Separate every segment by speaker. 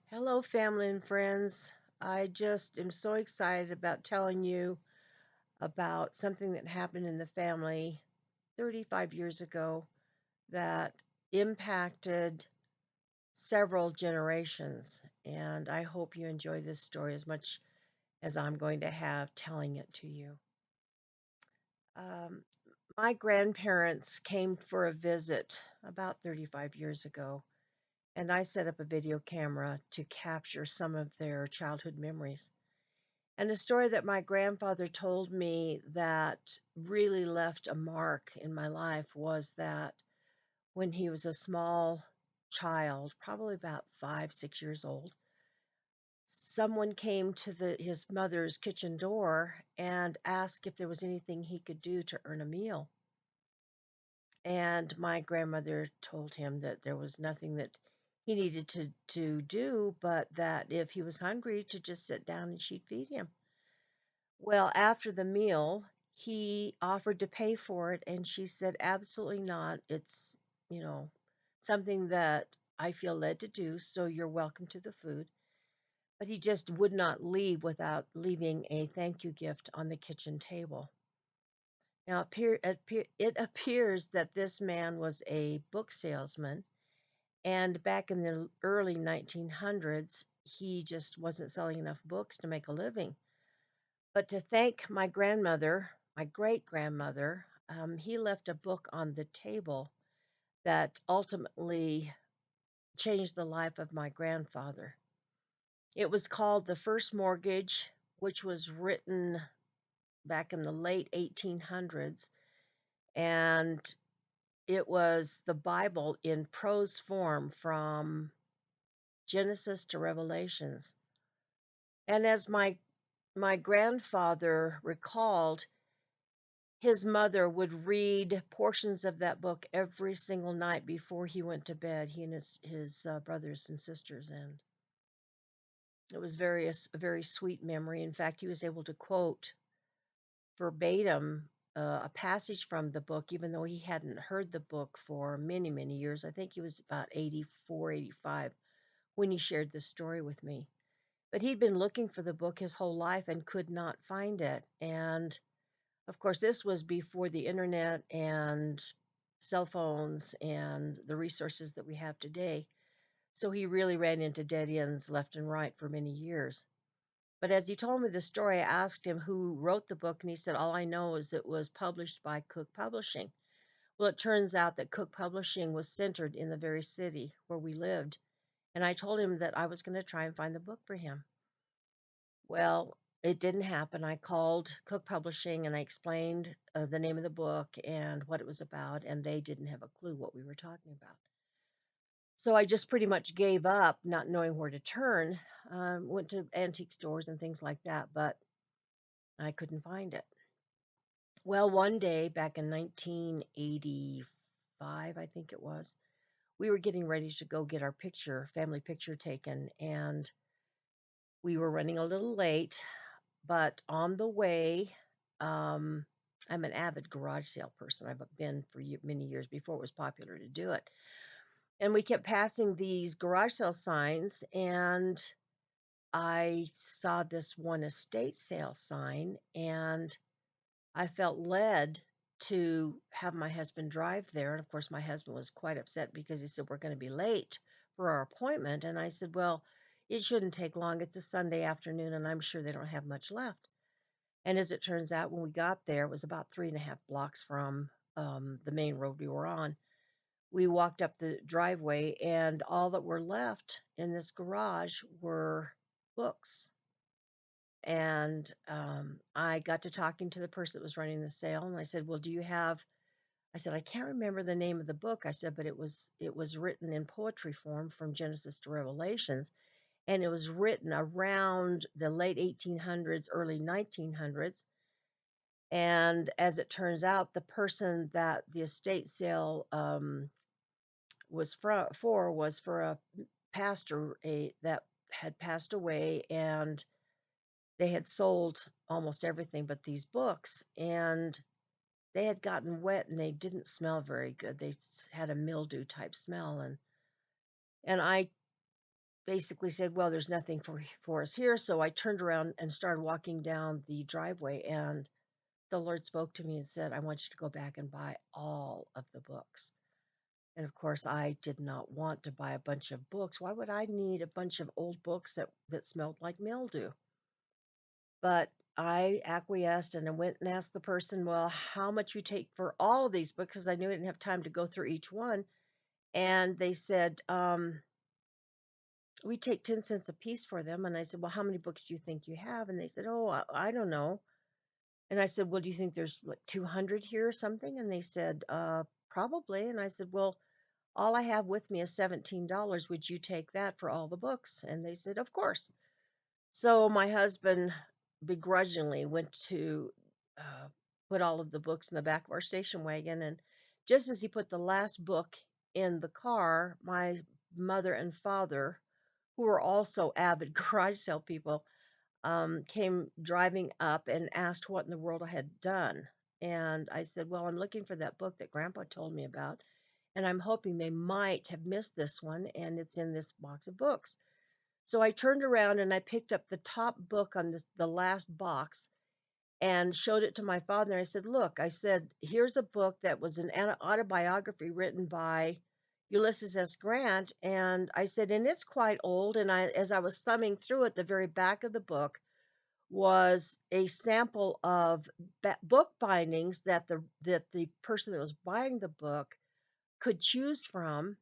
Speaker 1: Hello, family and friends. I just am so excited about telling you about something that happened in the family 35 years ago that impacted several generations. And I hope you enjoy this story as much as I'm going to have telling it to you. Um, my grandparents came for a visit about 35 years ago, and I set up a video camera to capture some of their childhood memories. And a story that my grandfather told me that really left a mark in my life was that when he was a small child, probably about 5, 6 years old, someone came to his mother's kitchen door and asked if there was anything he could do to earn a meal. And my grandmother told him that there was nothing that he needed to do, but that if he was hungry, to just sit down and she'd feed him. Well, after the meal, he offered to pay for it, and she said, absolutely not. It's, you know, something that I feel led to do, so you're welcome to the food. But he just would not leave without leaving a thank you gift on the kitchen table. Now, it appears that this man was a book salesman, and back in the early 1900s, he just wasn't selling enough books to make a living. But to thank my grandmother, my great grandmother, he left a book on the table that ultimately changed the life of my grandfather. It was called The First Mortgage, which was written back in the late 1800s, and it was the Bible in prose form from Genesis to Revelations. And as my grandfather recalled, his mother would read portions of that book every single night before he went to bed, he and his brothers and sisters, and it was a very sweet memory. In fact, he was able to quote verbatim a passage from the book, even though he hadn't heard the book for many, many years. I think he was about 84, 85 when he shared this story with me. But he'd been looking for the book his whole life and could not find it. And of course, this was before the internet and cell phones and the resources that we have today. So he really ran into dead ends left and right for many years. But as he told me the story, I asked him who wrote the book, and he said, all I know is it was published by Cook Publishing. Well, it turns out that Cook Publishing was centered in the very city where we lived. And I told him that I was going to try and find the book for him. Well, it didn't happen. I called Cook Publishing and I explained the name of the book and what it was about, and they didn't have a clue what we were talking about. So I just pretty much gave up, not knowing where to turn. Went to antique stores and things like that, but I couldn't find it. Well, one day back in 1985, I think it was, we were getting ready to go get our family picture taken, and we were running a little late. But on the way, um, I'm an avid garage sale person. I've been for many years before it was popular to do it. And we kept passing these garage sale signs, and I saw this one estate sale sign, and I felt led to have my husband drive there. And of course, my husband was quite upset because he said, we're going to be late for our appointment. And I said, well, it shouldn't take long. It's a Sunday afternoon, and I'm sure they don't have much left. And as it turns out, when we got there, it was about 3.5 blocks from the main road we were on. We walked up the driveway, and all that were left in this garage were books. And I got to talking to the person that was running the sale, and I said, "Well, do you have?" I said, "I can't remember the name of the book." I said, "But it was written in poetry form from Genesis to Revelations, and it was written around the late 1800s, early 1900s." And as it turns out, the person that the estate sale was for a pastor that had passed away, and they had sold almost everything but these books, and they had gotten wet and they didn't smell very good. They had a mildew type smell, and I basically said, well, there's nothing for us here. So I turned around and started walking down the driveway, and the Lord spoke to me and said, I want you to go back and buy all of the books. And of course, I did not want to buy a bunch of books. Why would I need a bunch of old books that smelled like mildew? But I acquiesced and I went and asked the person, well, how much you take for all of these books? Because I knew I didn't have time to go through each one. And they said, we take 10 cents a piece for them. And I said, well, how many books do you think you have? And they said, oh, I don't know. And I said, well, do you think there's like 200 here or something? And they said, probably. And I said, well, all I have with me is $17. Would you take that for all the books? And they said, of course. So my husband begrudgingly went to uh, put all of the books in the back of our station wagon. And just as he put the last book in the car, my mother and father, who were also avid garage sale people, came driving up and asked what in the world I had done. And I said, well, I'm looking for that book that Grandpa told me about, and I'm hoping they might have missed this one, and it's in this box of books. So I turned around and I picked up the top book on the last box and showed it to my father. And I said, look, I said, here's a book that was an autobiography written by Ulysses S. Grant. And I said, and it's quite old. And as I was thumbing through it, the very back of the book was a sample of book bindings that the person that was buying the book could choose from.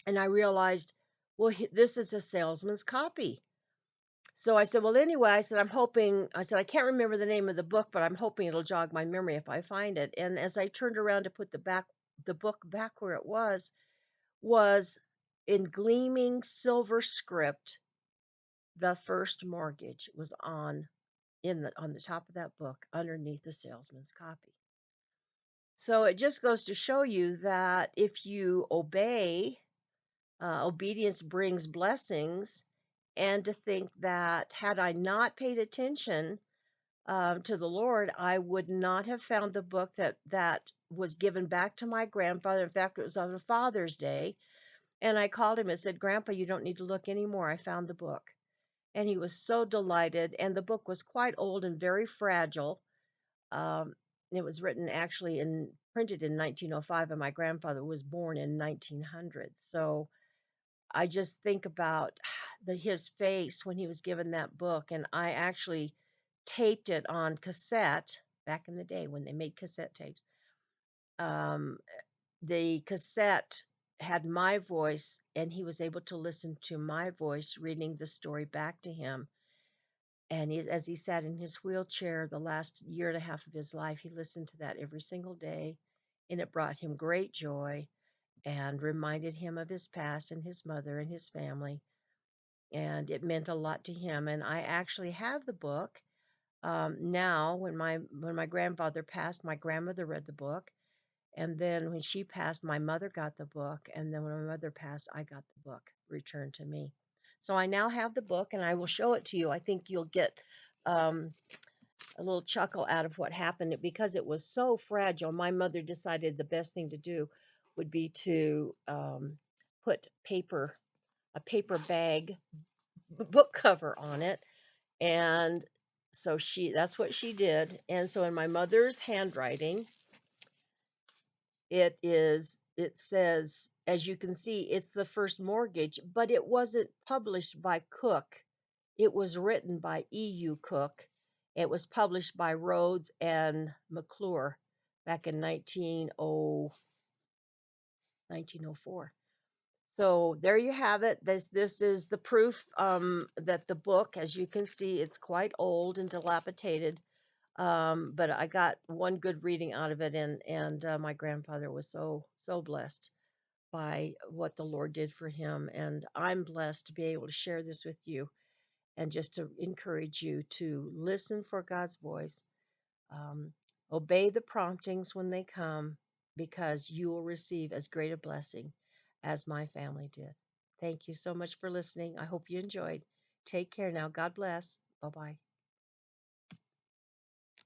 Speaker 1: And I realized, well, this is a salesman's copy. So I said, well, anyway, I said, I said, I can't remember the name of the book, but I'm hoping it'll jog my memory if I find it. And as I turned around to put the book back where it was in gleaming silver script, The First Mortgage was on the top of that book underneath the salesman's copy. So it just goes to show you that if you obey, obedience brings blessings, and to think that had I not paid attention to the Lord, I would not have found the book that was given back to my grandfather. In fact, it was on Father's Day, and I called him and said, Grandpa, you don't need to look anymore. I found the book. And he was so delighted, and the book was quite old and very fragile. Um, it was written actually printed in 1905, and my grandfather was born in 1900. So I just think about his face when he was given that book, and I actually taped it on cassette back in the day when they made cassette tapes. Um, the cassette had my voice, and he was able to listen to my voice reading the story back to him. And as he sat in his wheelchair the last year and a half of his life, he listened to that every single day, and it brought him great joy and reminded him of his past and his mother and his family. And it meant a lot to him. And I actually have the book. Now, when my grandfather passed, my grandmother read the book, and then when she passed, my mother got the book, and then when my mother passed, I got the book returned to me. So I now have the book, and I will show it to you. I think you'll get um, a little chuckle out of what happened because it was so fragile. My mother decided the best thing to do would be to put a paper bag book cover on it, and so that's what she did. And so in my mother's handwriting, it says, as you can see, it's The First Mortgage, but it wasn't published by Cook. It was written by E.U. Cook. It was published by Rhodes and McClure back in 1904. So there you have it. This is the proof that the book, as you can see, it's quite old and dilapidated. But I got one good reading out of it, and my grandfather was so blessed by what the Lord did for him, and I'm blessed to be able to share this with you, and just to encourage you to listen for God's voice, um, obey the promptings when they come, because you will receive as great a blessing as my family did. Thank you so much for listening. I hope you enjoyed. Take care now. God bless. Bye bye.